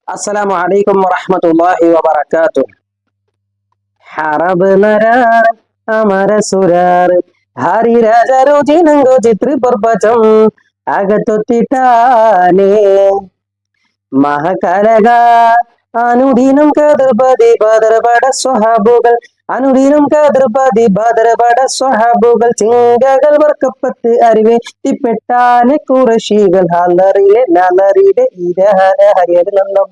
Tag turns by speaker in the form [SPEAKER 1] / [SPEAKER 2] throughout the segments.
[SPEAKER 1] അസ്സലാമു അലൈക്കും വറഹ്മത്തുള്ളാഹി വബറകാതുഹു. ഹറബനരാർ അമരസുരാർ ഹരി രാജരുചിനങ്കു ചിത്രി പർപചം അകത്തൊത്തിട്ടാനേ മഹകലക അനുദിനം കതിർപതി ബദർപട സ്വഹാബുകൾ അനുദിനം കതിർപതി ബദർപട സ്വഹാബുകൾ ചിങ്കകൾ വർക്കപ്പത്ത് അറിവെത്തിപ്പെട്ടാനെ കുറശികൾ ഹലറിലെ നലറിലെ ഇരഹര ഹരിഹരനന്ദം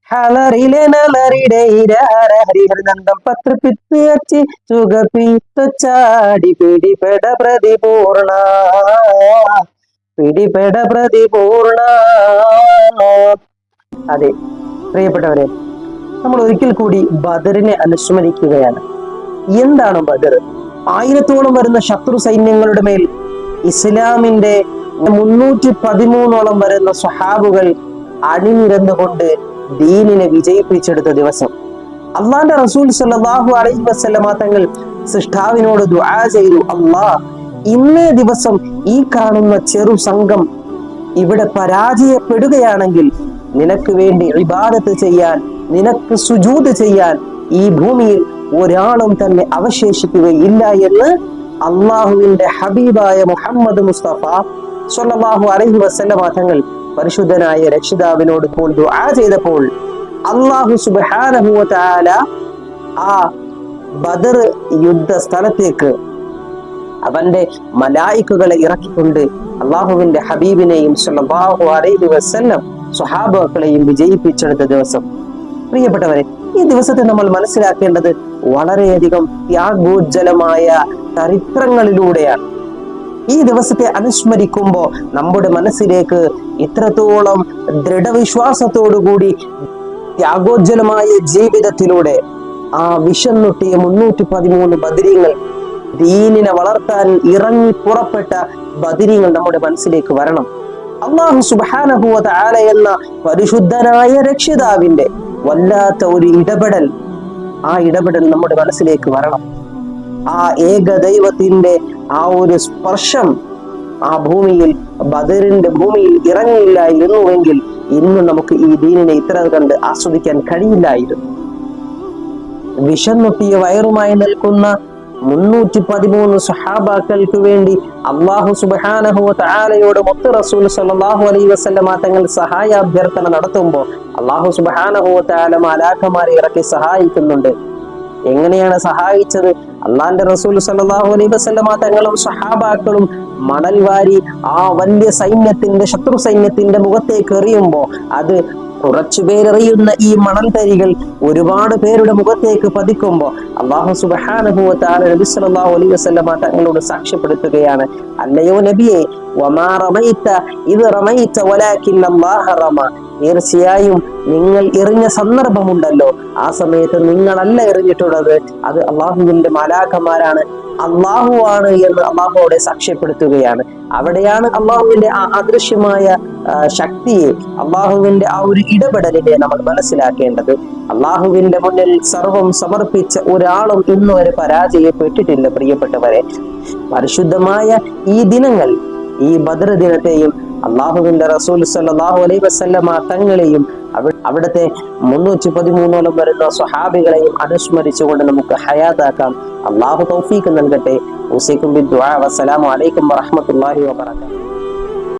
[SPEAKER 1] ഹലറിലെ നലറിടെ ഇരഹര ഹരിഹരനന്ദം പത്രപിത്ത് അച്ചി സുഖപിത്തൊച്ചാടി പിടിപെട പ്രതിപൂർണ പിടിപെട പ്രതിപൂർണ. അതെ പ്രിയപ്പെട്ടവരെ, നമ്മൾ ഒരിക്കൽ കൂടി ബദറിനെ അനുസ്മരിക്കുകയാണ്. എന്താണ് ബദർ? 1000-ഓളം വരുന്ന ശത്രു സൈന്യങ്ങളുടെ മേൽ ഇസ്ലാമിന്റെ 313-ഓളം വരുന്ന സ്വഹാബുകൾ അണിനിരന്നുകൊണ്ട് ദീനിനെ വിജയിപ്പിച്ചെടുത്ത ദിവസം. അള്ളാന്റെ റസൂൽ സല്ലല്ലാഹു അലൈഹി വസല്ലമ തങ്ങൾ സൃഷ്ടാവിനോട് ദുആ ചെയ്തു, അല്ലാഹ്, ഇന്നേ ദിവസം ഈ കാണുന്ന ചെറു സംഘം ഇവിടെ പരാജയപ്പെടുകയാണെങ്കിൽ നിനക്ക് വേണ്ടി ഇബാദത്ത് ചെയ്യാൻ, നിനക്ക് സുജൂദ് ചെയ്യാൻ ഈ ഭൂമിയിൽ ഒരാളും തന്നെ അവശേഷിക്കുകയില്ല എന്ന് അള്ളാഹുവിന്റെ ഹബീബായ മുഹമ്മദ് മുസ്തഫ സ്വല്ലല്ലാഹു അലൈഹി വസല്ലമ തങ്ങൾ പരിശുദ്ധനായ രക്ഷിതാവിനോട് ദുആ ചെയ്തപ്പോൾ അള്ളാഹു സുബ്ഹാനഹു വ തആല ആ ബദർ യുദ്ധ സ്ഥലത്തേക്ക് അവന്റെ മലായിക്കുകളെ ഇറക്കിക്കൊണ്ട് അള്ളാഹുവിന്റെ ഹബീബിനെയും സ്വല്ലല്ലാഹു അലൈഹി വസല്ലം സ്വഹാബാക്കളെയും വിജയിപ്പിച്ചെടുത്ത ദിവസം. പ്രിയപ്പെട്ടവരെ, ഈ ദിവസത്തെ നമ്മൾ മനസ്സിലാക്കേണ്ടത് വളരെയധികം ത്യാഗോജ്ജലമായ ചരിത്രങ്ങളിലൂടെയാണ്. ഈ ദിവസത്തെ അനുസ്മരിക്കുമ്പോൾ നമ്മുടെ മനസ്സിലേക്ക് ഇത്രത്തോളം ദൃഢവിശ്വാസത്തോടുകൂടി ത്യാഗോജ്ജലമായ ജീവിതത്തിലൂടെ ആ വിശന്നൊട്ടിയ 313 ബദരീങ്ങൾ, ദീനിനെ വളർത്താൻ ഇറങ്ങി പുറപ്പെട്ട ബദരീങ്ങൾ നമ്മുടെ മനസ്സിലേക്ക് വരണം. അല്ലാഹു സുബ്ഹാനഹു വ തആല എന്ന പരിശുദ്ധനായ രക്ഷിതാവിന്റെ വല്ലാത്ത ഒരു ഇടപെടൽ, ആ ഇടപെടൽ നമ്മുടെ മനസ്സിലേക്ക് വരണം. ആ ഏക ദൈവത്തിന്റെ ആ ഒരു സ്പർശം ആ ഭൂമിയിൽ, ബദറിന്റെ ഭൂമിയിൽ ഇറങ്ങിയില്ലായിരുന്നുവെങ്കിൽ ഇന്ന് നമുക്ക് ഈ ദീനിനെ ഇത്ര കണ്ട് ആസ്വദിക്കാൻ കഴിയില്ലായിരുന്നു. വിശന്നൊട്ടിയ വയറുമായി നിൽക്കുന്ന 313 സ്വഹാബാക്കൾക്ക് വേണ്ടി അല്ലാഹു സുബ്ഹാനഹു വ തആലയോട് മുത്ത് റസൂൽ സല്ലല്ലാഹു അലൈഹി വസല്ലമ തങ്ങൾ സഹായാഭ്യർത്ഥന നടത്തുമ്പോൾ അല്ലാഹു സുബ്ഹാനഹു വ തആല മലാക്കമാരെ ഇറക്കി സഹായിക്കുന്നുണ്ട്. എങ്ങനെയാണ് സഹായിച്ചത്? അള്ളാന്റെ റസൂൽ സല്ലല്ലാഹു അലൈഹി വസല്ലമ തങ്ങളും സ്വഹാബാക്കളും മണൽ വാരി ആ വലിയ സൈന്യത്തിന്റെ, ശത്രു സൈന്യത്തിന്റെ മുഖത്തേക്ക് എറിയുമ്പോ അത് കുറച്ചു പേരെറിയുന്ന ഈ മണൽ തരികൾ ഒരുപാട് പേരുടെ മുഖത്തേക്ക് പതിക്കുമ്പോ അല്ലാഹു സുബ്ഹാനഹു വ തആല നബി സല്ലല്ലാഹു അലൈഹി വസല്ലമ തങ്ങളോട് സാക്ഷ്യപ്പെടുത്തുകയാണ്, അല്ലയോ നബിയെ, വമാ റമൈത ഇദ് റമൈത വലാകിൻ അല്ലാഹ റമ, തീർച്ചയായും നിങ്ങൾ എറിഞ്ഞ സന്ദർഭമുണ്ടല്ലോ, ആ സമയത്ത് നിങ്ങളല്ല എറിഞ്ഞിട്ടുള്ളത്, അത് അള്ളാഹുവിന്റെ മലാക്കന്മാരാണ്, അള്ളാഹുവാണ് എന്ന് അള്ളാഹുവോടെ സാക്ഷ്യപ്പെടുത്തുകയാണ്. അവിടെയാണ് അള്ളാഹുവിന്റെ ആ അദൃശ്യമായ ശക്തിയെ, അള്ളാഹുവിന്റെ ആ ഒരു ഇടപെടലിനെ നമ്മൾ മനസ്സിലാക്കേണ്ടത്. അള്ളാഹുവിന്റെ മുന്നിൽ സർവം സമർപ്പിച്ച ഒരാളും ഇന്നുവരെ പരാജയപ്പെട്ടിട്ടില്ല. പ്രിയപ്പെട്ടവരെ, പരിശുദ്ധമായ ഈ ദിനങ്ങൾ, ഈ ബദർ ദിനത്തെയും അള്ളാഹുവിന്റെ റസൂൽ സല്ലല്ലാഹു അലൈഹി വസല്ലമ തങ്ങളെയും അവിടുത്തെ 313 വരുന്ന സ്വഹാബികളെയും അനുസ്മരിച്ചുകൊണ്ട് നമുക്ക് ഹയാത്താക്കാം. അള്ളാഹു തൗഫീഖ് നൽകട്ടെ. ഉസൈക്കും ബിദ്ദുആ. വസ്സലാമു അലൈക്കും വറഹ്മത്തുള്ളാഹി വബറകാതുഹു.